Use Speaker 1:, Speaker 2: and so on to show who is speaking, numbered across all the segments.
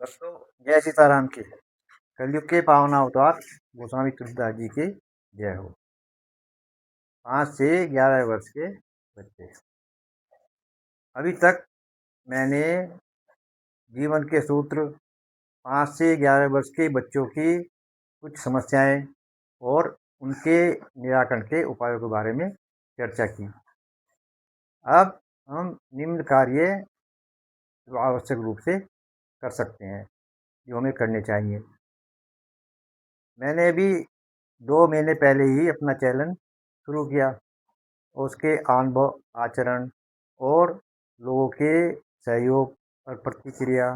Speaker 1: भक्तों, जय सीताराम की। कलयुग के पावन अवतार गोस्वामी तुलसीदास जी की जय हो। 5 से 11 वर्ष के बच्चे। अभी तक मैंने जीवन के सूत्र 5 से 11 वर्ष के बच्चों की कुछ समस्याएं और उनके निराकरण के उपायों के बारे में चर्चा की। अब हम निम्न कार्य आवश्यक रूप से कर सकते हैं जो हमें करने चाहिए। मैंने अभी 2 महीने पहले ही अपना चैनल शुरू किया। उसके अनुभव, आचरण और लोगों के सहयोग और प्रतिक्रिया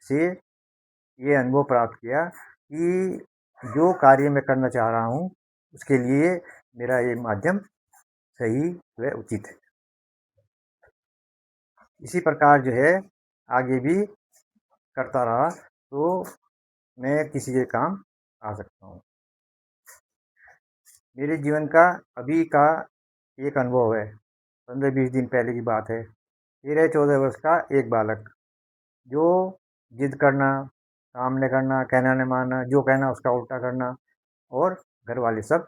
Speaker 1: से ये अनुभव प्राप्त किया कि जो कार्य मैं करना चाह रहा हूँ उसके लिए मेरा ये माध्यम सही व उचित है। इसी प्रकार जो है आगे भी करता रहा तो मैं किसी के काम आ सकता हूँ। मेरे जीवन का अभी का एक अनुभव है। 15-20 दिन पहले की बात है। 13-14 वर्ष का एक बालक जो जिद करना, काम न करना, कहना न मानना, जो कहना उसका उल्टा करना, और घर वाले सब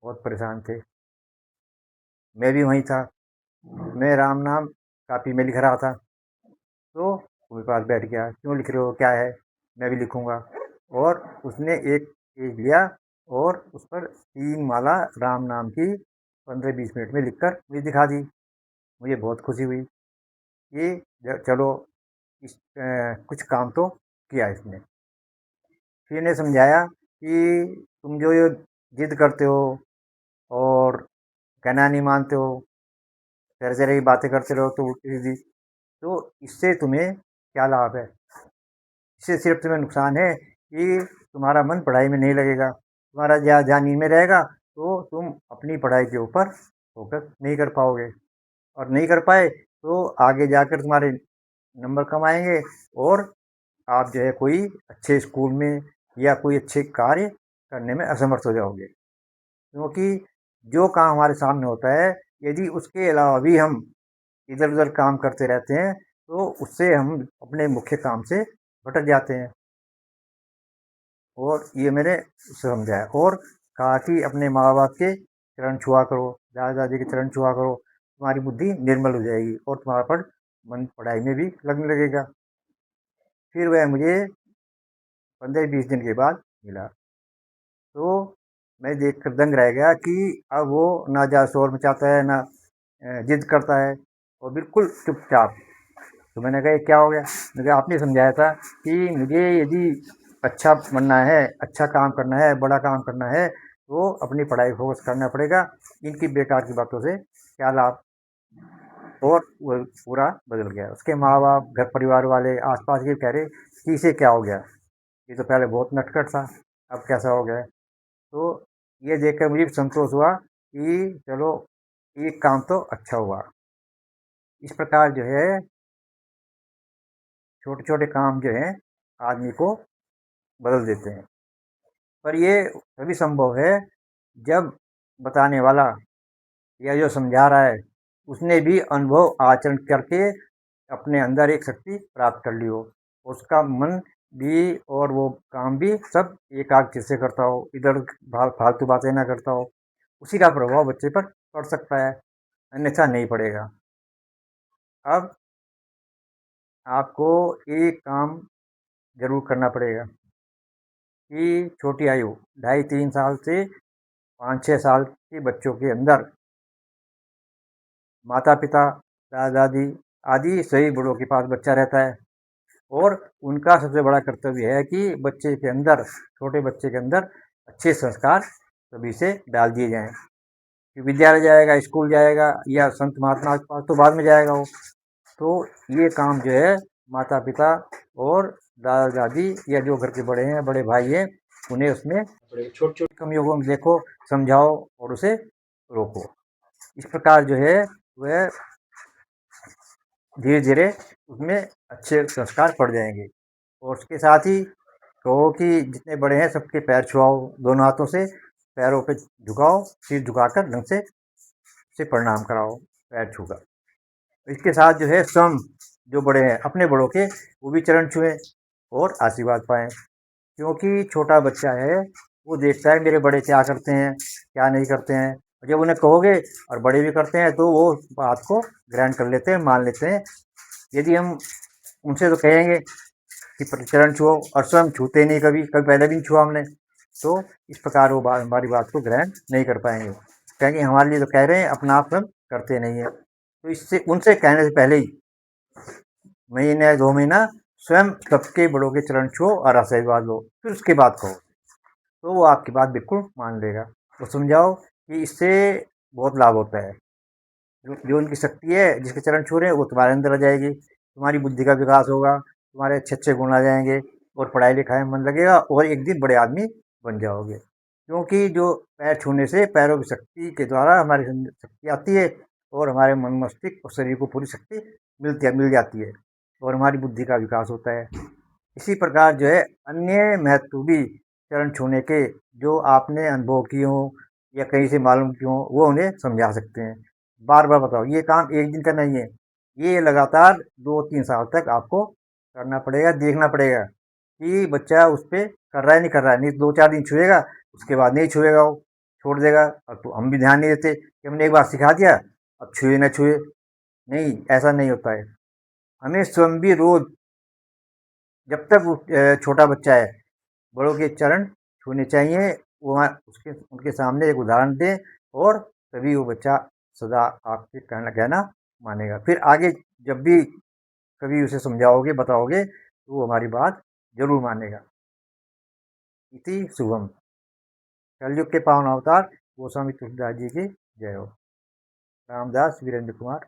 Speaker 1: बहुत परेशान थे। मैं भी वहीं था। मैं राम नाम कापी में लिख रहा था तो वो मेरे पास बैठ गया। क्यों लिख रहे हो, क्या है? मैं भी लिखूंगा। और उसने एक पेज लिया और उस पर 3 माला राम नाम की 15-20 मिनट में लिखकर मुझे दिखा दी। मुझे बहुत खुशी हुई कि चलो कुछ काम तो किया इसने। फिर ने समझाया कि तुम जो ये जिद करते हो और कहना नहीं मानते हो, तरह तरह की बातें करते रहो तो उल्टी सीधी, तो इससे तुम्हें क्या लाभ है? इससे सिर्फ तुम्हें नुकसान है कि तुम्हारा मन पढ़ाई में नहीं लगेगा। तुम्हारा ध्यान इनमें रहेगा तो तुम अपनी पढ़ाई के ऊपर फोकस नहीं कर पाओगे, और नहीं कर पाए तो आगे जाकर तुम्हारे नंबर कम आएंगे और आप जो है कोई अच्छे स्कूल में या कोई अच्छे कार्य करने में असमर्थ हो जाओगे। क्योंकि जो काम हमारे सामने होता है, यदि उसके अलावा भी हम इधर उधर काम करते रहते हैं तो उससे हम अपने मुख्य काम से भटक जाते हैं। और ये मैंने समझाया और कहा कि अपने माँ बाप के चरण छुआ करो, दादा दादी के चरण छुआ करो, तुम्हारी बुद्धि निर्मल हो जाएगी और तुम्हारा मन पढ़ाई में भी लगने लगेगा। फिर वह मुझे 15-20 दिन के बाद मिला तो मैं देखकर दंग रह गया कि अब वो ना ज़्यादा शोर मचाता है, ना जिद करता है, और बिल्कुल चुपचाप। तो मैंने कहा ये क्या हो गया? मैंने कहा आपने समझाया था कि मुझे यदि अच्छा बनना है, अच्छा काम करना है, बड़ा काम करना है तो अपनी पढ़ाई फोकस करना पड़ेगा। इनकी बेकार की बातों से क्या लाभ? और वो पूरा बदल गया। उसके माँ बाप, घर परिवार वाले, आसपास के कह रहे कि इसे क्या हो गया, ये तो पहले बहुत नटखट था, अब कैसा हो गया? तो ये देखकर मुझे संतोष हुआ कि चलो एक काम तो अच्छा हुआ। इस प्रकार जो है छोटे छोटे काम जो हैं आदमी को बदल देते हैं। पर ये तभी संभव है जब बताने वाला या जो समझा रहा है उसने भी अनुभव आचरण करके अपने अंदर एक शक्ति प्राप्त कर ली हो, उसका मन भी और वो काम भी सब एकाग्र चित्त से करता हो, इधर फालतू बातें ना करता हो। उसी का प्रभाव बच्चे पर पड़ सकता है, अन्यथा नहीं पड़ेगा। अब आपको एक काम जरूर करना पड़ेगा कि छोटी आयु 2.5-3 साल से 5-6 साल के बच्चों के अंदर माता पिता, दादा दादी आदि सभी बड़ों के पास बच्चा रहता है, और उनका सबसे बड़ा कर्तव्य है कि बच्चे के अंदर, छोटे बच्चे के अंदर अच्छे संस्कार सभी से डाल दिए जाएं। कि विद्यालय जाएगा, स्कूल जाएगा या संत महात्मा के पास तो बाद में जाएगा वो, तो ये काम जो है माता पिता और दादा दादी या जो घर के बड़े हैं, बड़े भाई हैं, उन्हें उसमें छोटे छोटे कमियों में देखो, समझाओ और उसे रोको। इस प्रकार जो है वह धीरे धीरे उसमें अच्छे संस्कार पड़ जाएंगे। और उसके साथ ही कहो कि जितने बड़े हैं सबके पैर छुआओ, दोनों हाथों से पैरों पे झुकाओ, सिर झुकाकर ढंग से प्रणाम कराओ, पैर छूकर। इसके साथ जो है स्वयं जो बड़े हैं अपने बड़ों के वो भी चरण छुए, और आशीर्वाद पाएं। क्योंकि छोटा बच्चा है, वो देखता है मेरे बड़े क्या करते हैं, क्या नहीं करते हैं। और जब उन्हें कहोगे और बड़े भी करते हैं तो वो बात को ग्रहण कर लेते हैं, मान लेते हैं। यदि हम उनसे तो कहेंगे कि चरण छुओ और स्वयं छूते नहीं, कभी कभी पहले भी नहीं छुआ हमने, तो इस प्रकार वो हमारी बात को ग्रहण नहीं कर पाएंगे। कहेंगे हमारे लिए तो कह रहे हैं, अपना आप स्वयं करते नहीं है। तो इससे उनसे कहने से पहले ही महीने 2 महीना स्वयं सबके बड़ों के चरण छुओ और आशीर्वाद लो, फिर उसके बाद कहो, तो वो आपकी बात बिल्कुल मान लेगा। तो समझाओ कि इससे बहुत लाभ होता है। जो उनकी शक्ति है, जिसके चरण छू रहे हैं, वो तुम्हारे अंदर आ जाएगी, तुम्हारी बुद्धि का विकास होगा, तुम्हारे अच्छे अच्छे गुण आ जाएंगे और पढ़ाई लिखाई में मन लगेगा और एक दिन बड़े आदमी बन जाओगे। क्योंकि जो पैर छूने से पैरों की शक्ति के द्वारा हमारी शक्ति आती है और हमारे मन मस्तिष्क और शरीर को पूरी शक्ति मिल जाती है और हमारी बुद्धि का विकास होता है। इसी प्रकार जो है अन्य महत्व भी चरण छूने के, जो आपने अनुभव किए हों या कहीं से मालूम किए हों, वो उन्हें समझा सकते हैं। बार बार बताओ, ये काम एक दिन का नहीं है, ये लगातार 2-3 साल तक आपको करना पड़ेगा, देखना पड़ेगा कि बच्चा उस पर कर रहा है नहीं कर रहा है। नहीं 2-4 दिन छुएगा, उसके बाद नहीं छुएगा, वो छोड़ देगा। अब तो हम भी ध्यान नहीं देते कि हमने एक बार सिखा दिया, अब छुए ना छुए। नहीं, ऐसा नहीं होता है। हमें स्वयं भी रोज, जब तक वो छोटा बच्चा है, बड़ों के चरण छूने चाहिए। वहाँ उसके उनके सामने एक उदाहरण दें और तभी वो बच्चा सदा आपके कहना कहना मानेगा। फिर आगे जब भी कभी उसे समझाओगे, बताओगे, तो वो हमारी बात जरूर मानेगा। इति शुभम। कलयुग के पावन अवतार गोस्वामी तुलसीदास जी की जय हो। रामदास वीरेंद्र कुमार।